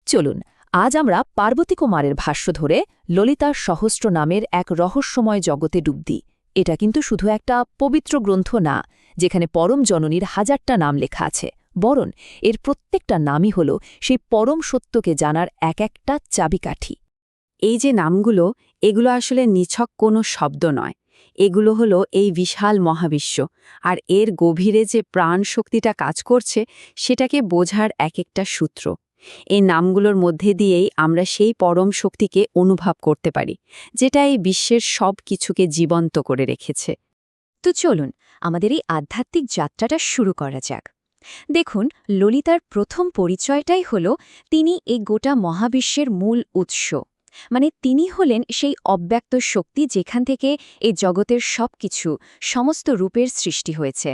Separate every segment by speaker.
Speaker 1: চলুন আজ আমরা পার্বতী কুমারের ভাষ্য ধরে ললিতার সহস্র নামের এক রহস্যময় জগতে ডুব দিই। এটা কিন্তু শুধু একটা পবিত্র গ্রন্থ না যেখানে পরম জননীর হাজারটা নাম লেখা আছে, বরং এর প্রত্যেকটা নামই হল সেই পরম সত্যকে জানার এক একটা চাবিকাঠি।
Speaker 2: এই যে নামগুলো, এগুলো আসলে নিছক কোনো শব্দ নয়। এগুলো হলো এই বিশাল মহাবিশ্ব, আর এর গভীরে যে প্রাণ শক্তিটা কাজ করছে সেটাকে বোঝার এক একটা সূত্র। এই নামগুলোর মধ্যে দিয়েই আমরা সেই পরম শক্তিকে অনুভব করতে পারি, যেটা এই বিশ্বের সব কিছুকে জীবন্ত করে রেখেছে।
Speaker 3: তো চলুন আমাদের এই আধ্যাত্মিক যাত্রাটা শুরু করা যাক। দেখুন, ললিতার প্রথম পরিচয়টাই হল তিনি এই গোটা মহাবিশ্বের মূল উৎস, মানে তিনি হলেন সেই অব্যক্ত শক্তি যেখান থেকে এই জগতের সবকিছু, সমস্ত রূপের সৃষ্টি হয়েছে।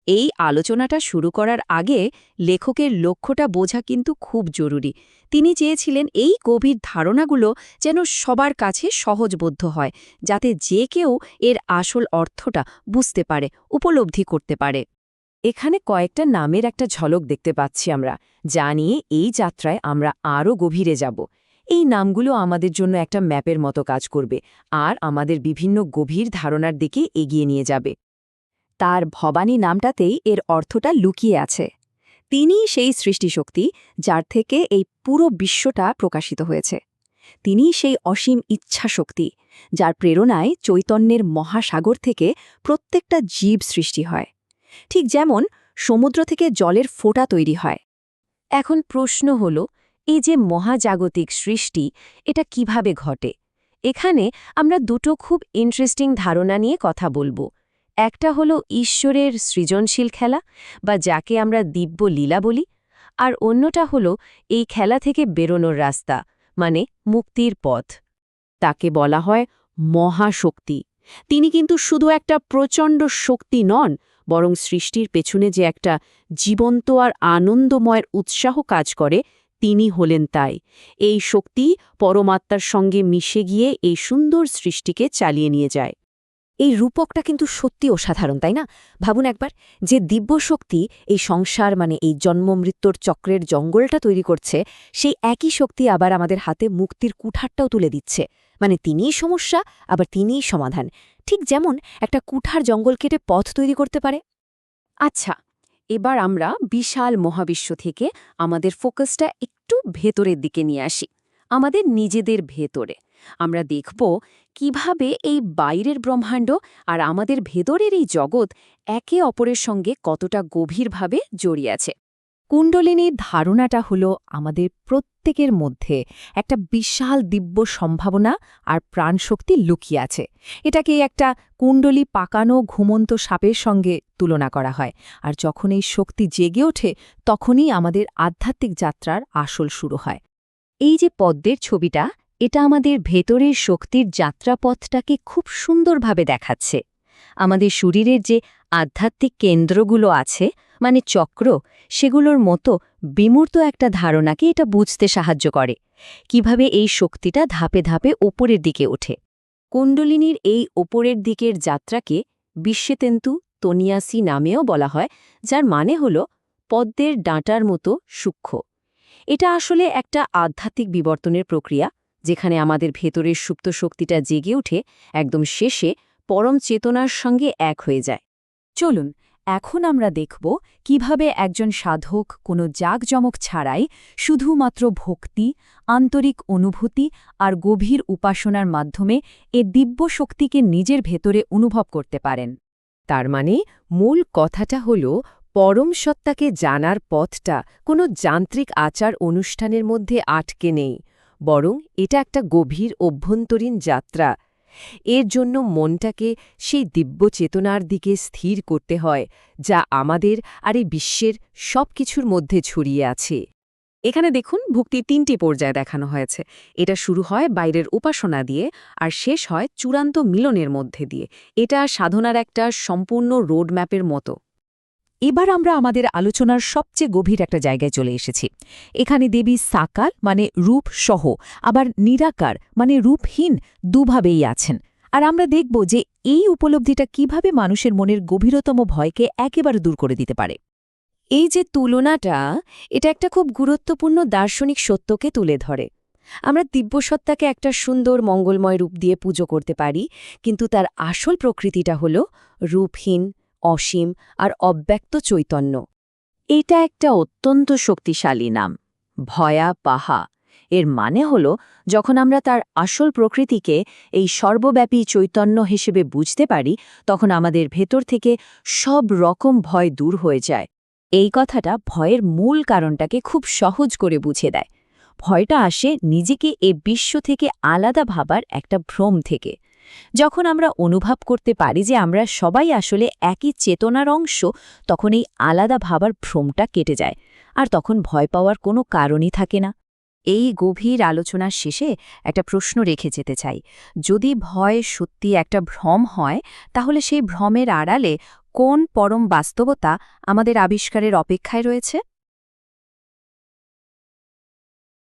Speaker 2: এই আলোচনাটা শুরু করার আগে লেখকের লক্ষ্যটা বোঝা কিন্তু খুব জরুরি। তিনি চেয়েছিলেন এই গভীর ধারণাগুলো যেন সবার কাছে সহজবোধ্য হয়, যাতে যে কেউ এর আসল অর্থটা বুঝতে পারে, উপলব্ধি করতে পারে। এখানে কয়েকটা নামের একটা ঝলক দেখতে পাচ্ছি আমরা, যা নিয়ে এই যাত্রায় আমরা আরও গভীরে যাব। এই নামগুলো আমাদের জন্য একটা ম্যাপের মতো কাজ করবে আর আমাদের বিভিন্ন গভীর ধারণার দিকে এগিয়ে নিয়ে যাবে। তার ভবানী নামটাতেই এর অর্থটা লুকিয়ে আছে। তিনিই সেই সৃষ্টিশক্তি যার থেকে এই পুরো বিশ্বটা প্রকাশিত হয়েছে। তিনিই সেই অসীম ইচ্ছাশক্তি যার প্রেরণায় চৈতন্যের মহাসাগর থেকে প্রত্যেকটা জীব সৃষ্টি হয়, ঠিক যেমন সমুদ্র থেকে জলের ফোঁটা তৈরি হয়।
Speaker 3: এখন প্রশ্ন হল, এই যে মহাজাগতিক সৃষ্টি, এটা কিভাবে ঘটে? এখানে আমরা দুটো খুব ইন্টারেস্টিং ধারণা নিয়ে কথা বলবো। একটা হলো ঈশ্বরের সৃজনশীল খেলা, বা যাকে আমরা দিব্য লীলা বলি, আর অন্যটা হলো এই খেলা থেকে বেরোনোর রাস্তা, মানে মুক্তির পথ।
Speaker 2: তাকে বলা হয় মহাশক্তি। তিনি কিন্তু শুধু একটা প্রচণ্ড শক্তি নন, বরং সৃষ্টির পেছনে যে একটা জীবন্ত আর আনন্দময়ের উৎসাহ কাজ করে, তিনি হলেন তাই। এই শক্তি পরমাত্মার সঙ্গে মিশে গিয়ে এই সুন্দর সৃষ্টিকে চালিয়ে নিয়ে যায়।
Speaker 1: এই রূপকটা কিন্তু সত্যি অসাধারণ, তাই না? ভাবুন একবার, যে দিব্য শক্তি এই সংসার মানে এই জন্মমৃত্যুর চক্রের জঙ্গলটা তৈরি করছে, সেই একই শক্তি আবার আমাদের হাতে মুক্তির কুঠারটাও তুলে দিচ্ছে। মানে তিনিই সমস্যা, আবার তিনিই সমাধান। ঠিক যেমন একটা কুঠার জঙ্গল কেটে পথ তৈরি করতে পারে।
Speaker 2: আচ্ছা, এবার আমরা বিশাল মহাবিশ্ব থেকে আমাদের ফোকাসটা একটু ভেতরের দিকে নিয়ে আসি, আমাদের নিজেদের ভেতরে। আমরা দেখব কিভাবে এই বাইরের ব্রহ্মাণ্ড আর আমাদের ভেতরের এই জগৎ একে অপরের সঙ্গে কতটা গভীরভাবে জড়িয়ে আছে।
Speaker 1: কুণ্ডলিনীর ধারণাটা হলো আমাদের প্রত্যেকের মধ্যে একটা বিশাল দিব্য সম্ভাবনা আর প্রাণশক্তি লুকিয়ে আছে। এটাকে একটা কুণ্ডলী পাকানো ঘুমন্ত সাপের সঙ্গে তুলনা করা হয়। আর যখন এই শক্তি জেগে ওঠে, তখনই আমাদের আধ্যাত্মিক যাত্রার আসল শুরু হয়।
Speaker 3: এই যে পদ্মের ছবিটা, এটা আমাদের ভেতরের শক্তির যাত্রাপথটাকে খুব সুন্দরভাবে দেখাচ্ছে। আমাদের শরীরের যে আধ্যাত্মিক কেন্দ্রগুলো আছে, মানে চক্র, সেগুলোর মতো বিমূর্ত একটা ধারণাকে এটা বুঝতে সাহায্য করে, কিভাবে এই শক্তিটা ধাপে ধাপে ওপরের দিকে ওঠে।
Speaker 2: কুণ্ডলিনীর এই ওপরের দিকের যাত্রাকে বিশ্বেতেন্তু তনিয়াসি নামেও বলা হয়, যার মানে হল পদ্মের ডাঁটার মতো সূক্ষ্ম। এটা আসলে একটা আধ্যাত্মিক বিবর্তনের প্রক্রিয়া, যেখানে আমাদের ভেতরের সুপ্ত শক্তিটা জেগে উঠে একদম শেষে পরম চেতনার সঙ্গে এক হয়ে যায়।
Speaker 1: চলুন এখন আমরা দেখব কিভাবে একজন সাধক কোনো জাঁকজমক ছাড়াই শুধুমাত্র ভক্তি, আন্তরিক অনুভূতি আর গভীর উপাসনার মাধ্যমে এ দিব্য শক্তিকে নিজের ভেতরে অনুভব করতে পারেন।
Speaker 2: তার মানে মূল কথাটা হল, পরম সত্তাকে জানার পথটা কোনো যান্ত্রিক আচার অনুষ্ঠানের মধ্যে আটকে নেই, বরং এটা একটা গভীর অভ্যন্তরীণ যাত্রা। এর জন্য মনটাকে সেই দিব্য চেতনার দিকে স্থির করতে হয়, যা আমাদের আর এই বিশ্বের সব কিছুর মধ্যে ছড়িয়ে আছে। এখানে দেখুন, ভক্তির 3টি পর্যায় দেখানো হয়েছে। এটা শুরু হয় বাইরের উপাসনা দিয়ে আর শেষ হয় চূড়ান্ত মিলনের মধ্যে দিয়ে। এটা সাধনার একটা সম্পূর্ণ রোডম্যাপের মতো।
Speaker 1: এবার আমরা আমাদের আলোচনার সবচেয়ে গভীর একটা জায়গায় চলে এসেছি। এখানে দেবী সাকার মানে রূপ সহ, আবার নিরাকার মানে রূপহীন, দুভাবেই আছেন। আর আমরা দেখব যে এই উপলব্ধিটা কিভাবে মানুষের মনের গভীরতম ভয়কে একেবারে দূর করে দিতে পারে।
Speaker 2: এই যে তুলনাটা, এটা একটা খুব গুরুত্বপূর্ণ দার্শনিক সত্যকে তুলে ধরে। আমরা দিব্যসত্তাকে একটা সুন্দর মঙ্গলময় রূপ দিয়ে পুজো করতে পারি, কিন্তু তার আসল প্রকৃতিটা হল রূপহীন, অসীম আর অব্যক্ত চৈতন্য।
Speaker 3: এটা একটা অত্যন্ত শক্তিশালী নাম, ভয়া পাহা। এর মানে হল, যখন আমরা তার আসল প্রকৃতিকে এই সর্বব্যাপী চৈতন্য হিসেবে বুঝতে পারি, তখন আমাদের ভেতর থেকে সব রকম ভয় দূর হয়ে যায়।
Speaker 2: এই কথাটা ভয়ের মূল কারণটাকে খুব সহজ করে বুঝে দেয়। ভয়টা আসে নিজেকে এ বিশ্ব থেকে আলাদা ভাবার একটা ভ্রম থেকে। যখন আমরা অনুভব করতে পারি যে আমরা সবাই আসলে একই চেতনার অংশ, তখন এই আলাদা ভাবার ভ্রমটা কেটে যায়, আর তখন ভয় পাওয়ার কোনো কারণই থাকে না। এই গভীর আলোচনার শেষে একটা প্রশ্ন রেখে যেতে চাই। যদি ভয় সত্যি একটা ভ্রম হয়, তাহলে সেই ভ্রমের আড়ালে কোন পরম বাস্তবতা আমাদের আবিষ্কারের অপেক্ষায় রয়েছে?